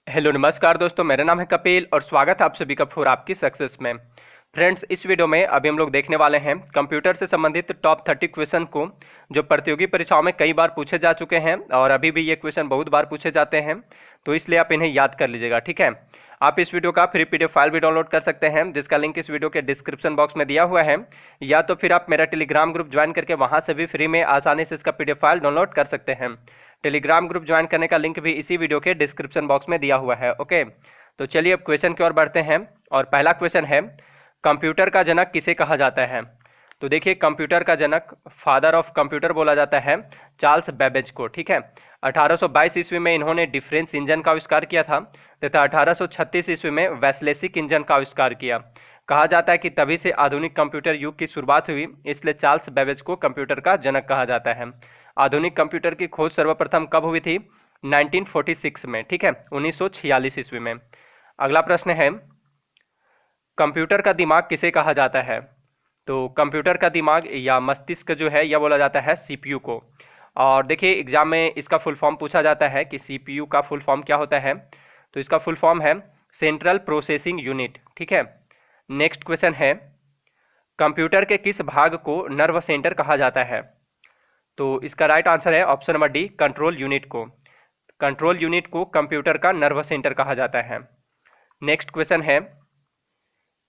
Hello नमस्कार दोस्तों, मेरा नाम है कपिल और स्वागत है आप सभी का फॉर आपकी सक्सेस में। फ्रेंड्स, इस वीडियो में अभी हम लोग देखने वाले हैं कंप्यूटर से संबंधित टॉप 30 क्वेश्चन को, जो प्रतियोगी परीक्षाओं में कई बार पूछे जा चुके हैं और अभी भी ये क्वेश्चन बहुत बार पूछे जाते हैं, तो इसलिए आप इन्हें याद कर लीजिएगा। ठीक है, आप इस वीडियो का फ्री पीडीएफ फाइल भी डाउनलोड कर सकते हैं, जिसका लिंक इस वीडियो के डिस्क्रिप्शन बॉक्स में दिया हुआ है, या तो फिर आप मेरा टेलीग्राम ग्रुप ज्वाइन करके वहां से भी फ्री में आसानी से इसका पीडीएफ फाइल डाउनलोड कर सकते हैं। टेलीग्राम ग्रुप ज्वाइन करने का लिंक भी इसी वीडियो के डिस्क्रिप्शन बॉक्स में दिया हुआ है। ओके, तो चलिए अब क्वेश्चन की ओर बढ़ते हैं। और पहला क्वेश्चन है, कंप्यूटर का जनक किसे कहा जाता है? तो देखिए, कंप्यूटर का जनक, फादर ऑफ कंप्यूटर बोला जाता है चार्ल्स बेबेज को। ठीक है, 1822 ईस्वी में इन्होंने डिफरेंस इंजन का आविष्कार किया था तथा 1836 ईस्वी में वैसलेसिक इंजन का आविष्कार किया। कहा जाता है कि तभी से आधुनिक कंप्यूटर युग की शुरुआत हुई, इसलिए चार्ल्स बेबेज को कंप्यूटर का जनक कहा जाता है। आधुनिक कंप्यूटर की खोज सर्वप्रथम कब हुई थी? 1946 में। ठीक है, 1946 ईस्वी में। अगला प्रश्न है, कंप्यूटर का दिमाग किसे कहा जाता है? तो कंप्यूटर का दिमाग या मस्तिष्क जो है यह बोला जाता है सीपीयू को। और देखिए, एग्जाम में इसका फुल फॉर्म पूछा जाता है कि सीपीयू का फुल फॉर्म क्या होता है, तो इसका फुल फॉर्म है सेंट्रल प्रोसेसिंग यूनिट। ठीक है, नेक्स्ट क्वेश्चन है, कंप्यूटर के किस भाग को नर्व सेंटर कहा जाता है? तो इसका राइट आंसर है option number D, control unit को। कंट्रोल यूनिट को कंप्यूटर का नर्व सेंटर कहा जाता है। नेक्स्ट क्वेश्चन है,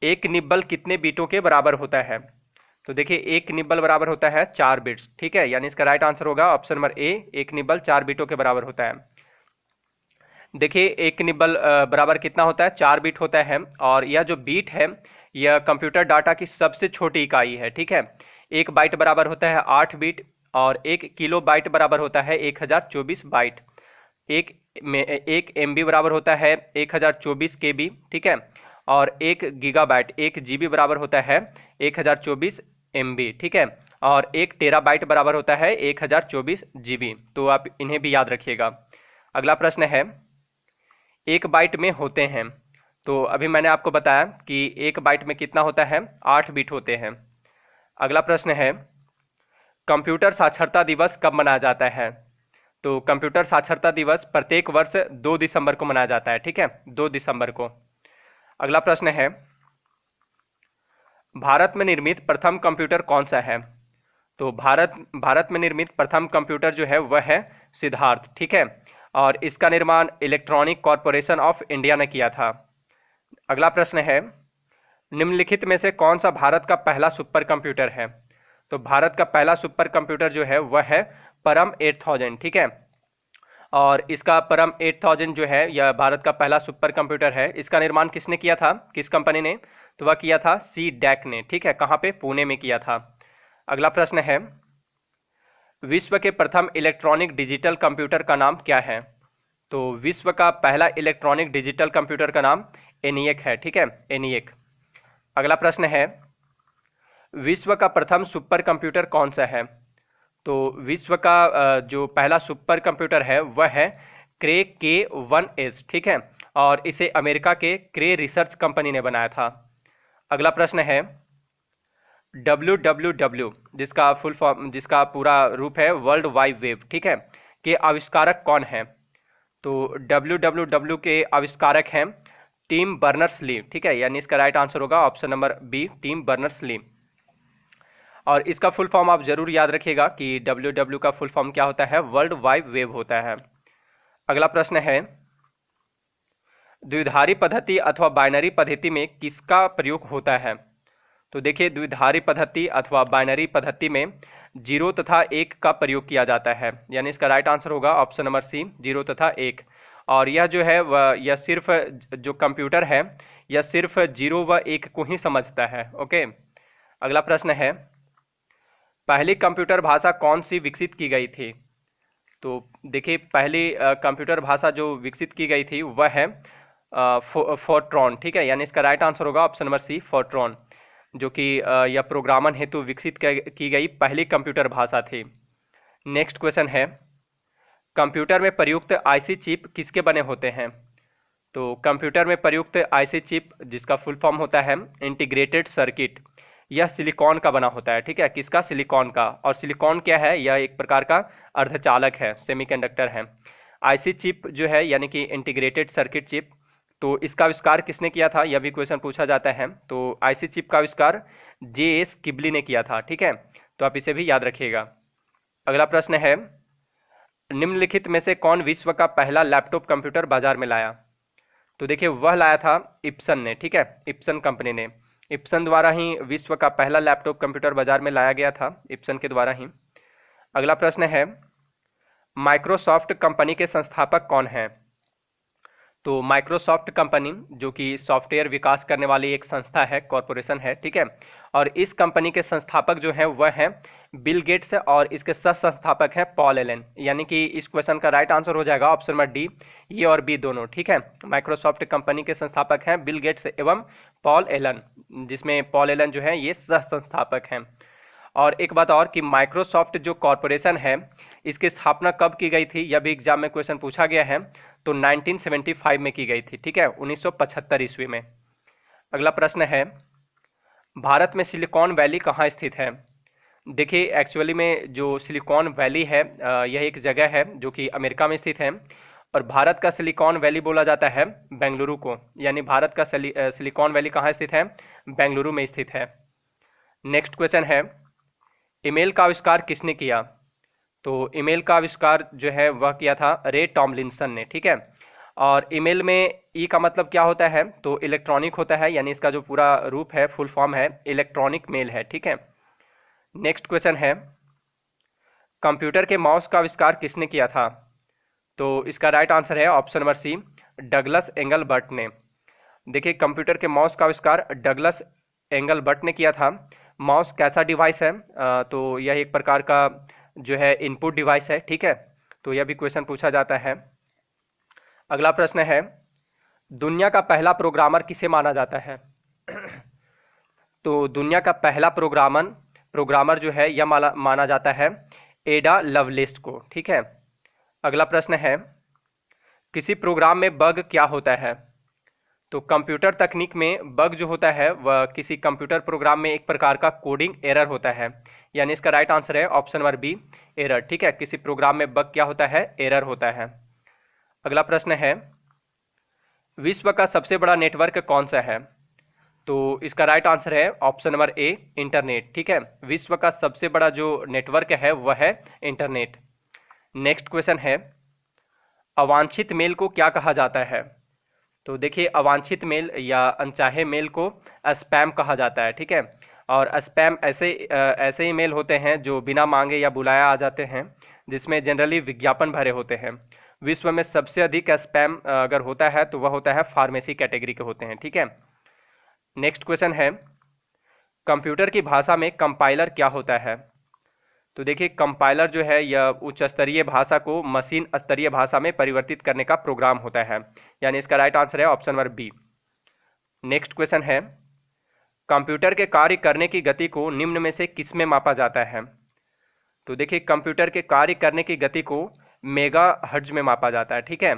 एक निब्बल कितने बीटों के बराबर होता है? तो देखिए, एक निब्बल बराबर होता है 4 बिट्स। ठीक है, यानी इसका राइट आंसर होगा ऑप्शन नंबर ए, एक निब्बल 4 बीटों के बराबर होता है। देखिए, एक निब्बल बराबर कितना होता है? 4 बीट होता है। और यह जो बीट है, यह कंप्यूटर डाटा की सबसे छोटी इकाई है। ठीक है, एक बाइट बराबर होता है 8 बीट, और एक किलो बाइट बराबर होता है 1024 बाइट। एक एमबी बराबर होता है 1024 केबी। ठीक है, और एक गीगाबाइट, एक जीबी बराबर होता है 1024 एमबी। ठीक है, और एक टेराबाइट बराबर होता है 1024 जीबी। तो आप इन्हें भी याद रखिएगा। अगला प्रश्न है, एक बाइट में होते हैं, तो अभी मैंने आपको बताया कि एक बाइट में कितना होता है? 8 बिट होते हैं। अगला प्रश्न है, कंप्यूटर साक्षरता दिवस कब मनाया जाता है? तो कंप्यूटर साक्षरता दिवस प्रत्येक वर्ष 2 दिसंबर को मनाया जाता है। ठीक है, 2 दिसंबर को। अगला प्रश्न है, भारत में निर्मित प्रथम कंप्यूटर कौन सा है? तो भारत में निर्मित प्रथम कंप्यूटर जो है वह है सिद्धार्थ। ठीक है, और इसका निर्माण इलेक्ट्रॉनिक कॉरपोरेशन ऑफ इंडिया ने किया था। अगला प्रश्न है, निम्नलिखित में से कौन सा भारत का पहला सुपर कंप्यूटर है? तो भारत का पहला सुपर कंप्यूटर जो है वह है परम 8000। ठीक है, और इसका परम 8000 जो है यह भारत का पहला सुपर कंप्यूटर है। इसका निर्माण किसने किया था, किस कंपनी ने? तो वह किया था सी डैक ने। ठीक है, कहाँ पे? पुणे में किया था। अगला प्रश्न है, विश्व के प्रथम इलेक्ट्रॉनिक डिजिटल कंप्यूटर का नाम क्या है? तो विश्व का पहला इलेक्ट्रॉनिक डिजिटल कंप्यूटर का नाम एनिएक है। ठीक है, एनिएक। अगला प्रश्न है, विश्व का प्रथम सुपर कंप्यूटर कौन सा है? तो विश्व का जो पहला सुपर कंप्यूटर है वह है क्रे K1S। ठीक है, और इसे अमेरिका के क्रे रिसर्च कंपनी ने बनाया था। अगला प्रश्न है, WWW, जिसका फुल फॉर्म, जिसका पूरा रूप है वर्ल्ड वाइड वेब, ठीक है, के आविष्कारक कौन है? तो WWW के आविष्कारक हैं टिम बर्नर्स ली। ठीक है, यानी इसका राइट आंसर होगा option number B, Tim Berners Lee. और इसका फुल फॉर्म आप जरूर याद रखिएगा कि WWW का फुल फॉर्म क्या होता है? वर्ल्ड वाइड वेब होता है। अगला प्रश्न है, द्विधारी पद्धति अथवा बाइनरी पद्धति में किसका प्रयोग होता है? तो देखिए, द्विधारी पद्धति अथवा बाइनरी पद्धति में 0 तथा 1 का प्रयोग किया जाता है, यानी इसका राइट आंसर होगा ऑप्शन नंबर सी, 0 तथा 1। और यह जो है वह, यह सिर्फ, जो कंप्यूटर है यह सिर्फ 0 व 1 को ही समझता है। ओके, अगला प्रश्न है, पहली कंप्यूटर भाषा कौन सी विकसित की गई थी? तो देखिए, पहली कंप्यूटर भाषा जो विकसित की गई थी वह है फोर्ट्रॉन। ठीक है, यानी इसका राइट आंसर होगा ऑप्शन नंबर सी, फोर्ट्रॉन, जो कि यह प्रोग्रामन हेतु विकसित की गई पहली कंप्यूटर भाषा थी। नेक्स्ट क्वेश्चन है, कंप्यूटर में प्रयुक्त आईसी चिप किसके बने होते हैं? तो कंप्यूटर में प्रयुक्त आईसी चिप, जिसका फुल फॉर्म होता है इंटीग्रेटेड सर्किट, यह सिलिकॉन का बना होता है। ठीक है, किसका? सिलिकॉन का। और सिलिकॉन क्या है? यह एक प्रकार का अर्धचालक है, सेमीकंडक्टर है। आईसी चिप जो है यानी कि इंटीग्रेटेड सर्किट चिप, तो इसका आविष्कार किसने किया था, यह भी क्वेश्चन पूछा जाता है। तो आईसी चिप का आविष्कार जे.एस. किबली ने किया था, ठीक है, तो आप इसे भी याद रखिएगा। अगला प्रश्न है, निम्नलिखित में से कौन विश्व का पहला लैपटॉप कंप्यूटर बाजार में लाया। तो देखिए वह लाया था इप्सन ने, ठीक है, इप्सन कंपनी ने। इप्सन द्वारा ही विश्व का पहला लैपटॉप कंप्यूटर बाजार में लाया गया था, इप्सन के द्वारा ही। अगला प्रश्न है, माइक्रोसॉफ्ट कंपनी के संस्थापक कौन हैं। तो माइक्रोसॉफ्ट कंपनी जो कि सॉफ्टवेयर विकास करने वाली एक संस्था है, कॉरपोरेशन है, ठीक है, और इस कंपनी के संस्थापक जो हैं वह हैं बिल गेट्स और इसके सह संस्थापक हैं पॉल एलन। यानी कि इस क्वेश्चन का राइट आंसर हो जाएगा ऑप्शन नंबर डी, ये और बी दोनों, ठीक है। माइक्रोसॉफ्ट कंपनी के संस्थापक हैं बिल गेट्स एवं पॉल एलन, जिसमें पॉल एलन जो है ये सह संस्थापक हैं। और एक बात और कि माइक्रोसॉफ्ट जो कॉरपोरेशन है इसकी स्थापना कब की गई थी, यह भी एग्जाम में क्वेश्चन पूछा गया है। तो 1975 में की गई थी, ठीक है, 1975 ईस्वी में। अगला प्रश्न है, भारत में सिलिकॉन वैली कहाँ स्थित है। देखिए एक्चुअली में जो सिलिकॉन वैली है यह एक जगह है जो कि अमेरिका में स्थित है, और भारत का सिलिकॉन वैली बोला जाता है बेंगलुरु को। यानी भारत का सिलिकॉन वैली कहाँ स्थित है, बेंगलुरु में स्थित है। नेक्स्ट क्वेश्चन है, ईमेल का आविष्कार किसने किया। तो ईमेल का आविष्कार जो है वह किया था रे टॉमलिंसन ने, ठीक है। और ईमेल में ई का मतलब क्या होता है, तो इलेक्ट्रॉनिक होता है, यानी इसका जो पूरा रूप है, फुल फॉर्म है इलेक्ट्रॉनिक मेल है, ठीक है। नेक्स्ट क्वेश्चन है, कंप्यूटर के माउस का आविष्कार किसने किया था। तो इसका राइट आंसर है option number C, Douglas Engelbart ने। देखिए कंप्यूटर के माउस का आविष्कार डगलस एंगलबर्ट ने किया था। माउस कैसा डिवाइस है, तो यह एक प्रकार का जो है इनपुट डिवाइस है, ठीक है, तो यह भी क्वेश्चन पूछा जाता है। अगला प्रश्न है, दुनिया का पहला प्रोग्रामर किसे माना जाता है। तो दुनिया का पहला प्रोग्रामर जो है यह माना जाता है एडा लवलेस को, ठीक है। अगला प्रश्न है, किसी प्रोग्राम में बग क्या होता है। तो कंप्यूटर तकनीक में बग जो होता है वह किसी कंप्यूटर प्रोग्राम में एक प्रकार का कोडिंग एरर होता है, यानी इसका राइट आंसर है ऑप्शन नंबर बी, एरर, ठीक है। किसी प्रोग्राम में बग क्या होता है, एरर होता है। अगला प्रश्न है, विश्व का सबसे बड़ा नेटवर्क कौन सा है। तो इसका राइट आंसर है ऑप्शन नंबर ए, इंटरनेट, ठीक है। विश्व का सबसे बड़ा जो नेटवर्क है वह है इंटरनेट। नेक्स्ट क्वेश्चन है, अवांछित मेल को क्या कहा जाता है। तो देखिए अवांछित मेल या अनचाहे मेल को स्पैम कहा जाता है, ठीक है। और स्पैम ऐसे ही मेल होते हैं जो बिना मांगे या बुलाया आ जाते हैं, जिसमें जनरली विज्ञापन भरे होते हैं। विश्व में सबसे अधिक स्पैम अगर होता है तो वह होता है फार्मेसी कैटेगरी के होते हैं, ठीक है। नेक्स्ट क्वेश्चन है, कंप्यूटर की भाषा में कंपाइलर क्या होता है। तो देखिए कंपाइलर जो है यह उच्च स्तरीय भाषा को मशीन स्तरीय भाषा में परिवर्तित करने का प्रोग्राम होता है, यानी इसका राइट आंसर है option number B. Next question है, कंप्यूटर के कार्य करने की गति को निम्न में से किस में मापा जाता है। तो देखिए कंप्यूटर के कार्य करने की गति को मेगा हर्ट्ज में मापा जाता है, ठीक है।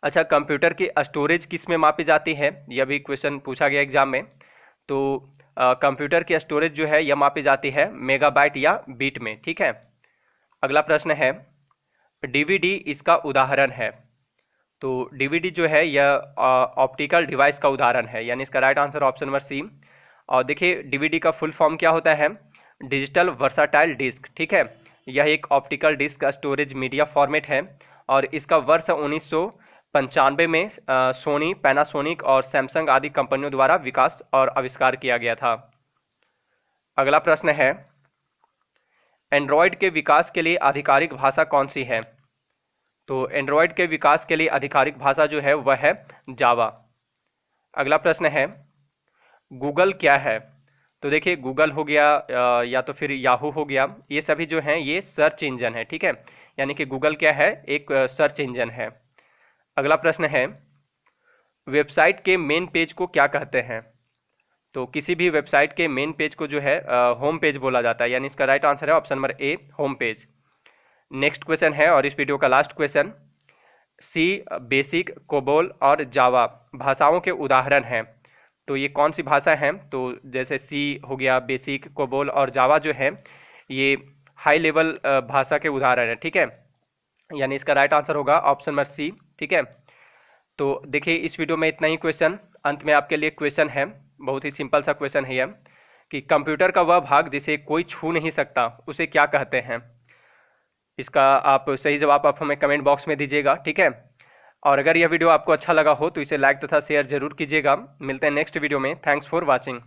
अच्छा, कंप्यूटर की स्टोरेज किस में मापी जाती है, यह भी क्वेश्चन पूछा गया एग्जाम में। तो कंप्यूटर की स्टोरेज जो है यह मापी जाती है मेगाबाइट या बीट में, ठीक है। अगला प्रश्न है, डीवीडी इसका उदाहरण है। तो डीवीडी जो है यह ऑप्टिकल डिवाइस का उदाहरण है, यानी इसका right answer option number C. और देखिए डीवीडी का फुल फॉर्म क्या होता है, डिजिटल वर्साटाइल डिस्क, ठीक है। यह एक ऑप्टिकल डिस्क का स्टोरेज मीडिया फॉर्मेट है, और इसका वर्ष 1995 में सोनी, पैनासोनिक और सैमसंग आदि कंपनियों द्वारा विकास और आविष्कार किया गया था। अगला प्रश्न है, एंड्रॉयड के विकास के लिए आधिकारिक भाषा कौन सी है। तो एंड्रॉयड के विकास के लिए आधिकारिक भाषा जो है वह है जावा। अगला प्रश्न है, गूगल क्या है। तो देखिए गूगल हो गया या तो फिर याहू हो गया, ये सभी जो हैं ये सर्च इंजन है, ठीक है। यानी कि गूगल क्या है, एक सर्च इंजन है। अगला प्रश्न है, वेबसाइट के मेन पेज को क्या कहते हैं। तो किसी भी वेबसाइट के मेन पेज को जो है होम पेज बोला जाता है, यानी इसका राइट आंसर है option number A, home page. Next question है और इस वीडियो का लास्ट क्वेश्चन, सी, बेसिक, कोबोल और जावा भाषाओं के उदाहरण हैं। तो ये कौन सी भाषा हैं, तो जैसे सी हो गया, बेसिक, कोबोल और जावा जो है ये हाई लेवल भाषा के उदाहरण है, ठीक है। यानी इसका राइट आंसर होगा ऑप्शन नंबर सी। ठीक है, तो देखिए इस वीडियो में इतना ही क्वेश्चन। अंत में आपके लिए क्वेश्चन है, बहुत ही सिंपल सा क्वेश्चन है यह, कि कंप्यूटर का वह भाग जिसे कोई छू नहीं सकता उसे क्या कहते हैं। इसका आप सही जवाब आप हमें कमेंट बॉक्स में दीजिएगा। ठीक है, और अगर यह वीडियो आपको अच्छा लगा हो तो इसे लाइक तथा शेयर जरूर कीजिएगा। मिलते हैं नेक्स्ट वीडियो में। Thanks for watching.